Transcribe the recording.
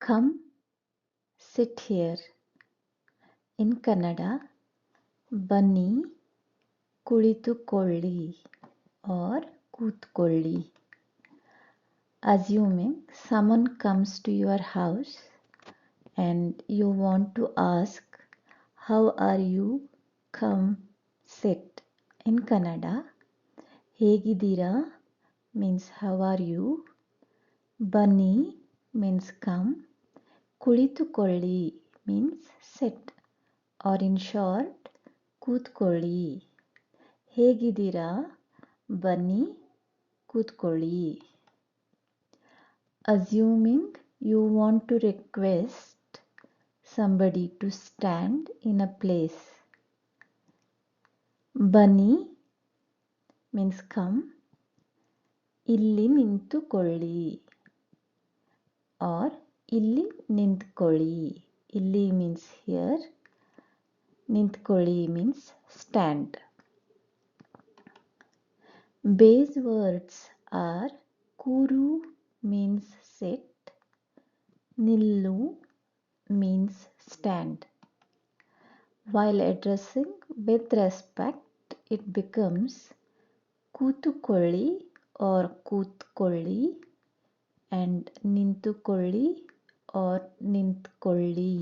come, sit here. In Kannada, ಬನ್ನಿ, ಕುಳಿತುಕೊಳ್ಳಿ or ಕೂತ್ಕೊಳ್ಳಿ. Assuming someone comes to your house and you want to ask, how are you? Come, sit. In Kannada, ಹೇಗಿದ್ದೀರಾ means how are you? ಬನ್ನಿ means come. ಕುಳಿತುಕೊಳ್ಳಿ means sit. Or in short, ಕೂತ್ಕೊಳ್ಳಿ. ಹೇಗಿದ್ದೀರಾ ಬನ್ನಿ ಕೂತ್ಕೊಳ್ಳಿ. Assuming you want to request somebody to stand in a place. ಬನ್ನಿ means come. ಇಲ್ಲಿ ನಿಂತುಕೊಳ್ಳಿ or ಇಲ್ಲಿ ನಿಂತ್ಕೊಳ್ಳಿ. ಇಲ್ಲಿ means here. ನಿಂತ್ಕೊಳ್ಳಿ means stand. Base words are ಕೂರು means sit. ನಿಲ್ಲು means stand. While addressing with respect, it becomes ಕೂತುಕೊಳ್ಳಿ or ಕೂತ್ಕೊಳ್ಳಿ and ನಿಂತುಕೊಳ್ಳಿ or ನಿಂತ್ಕೊಳ್ಳಿ.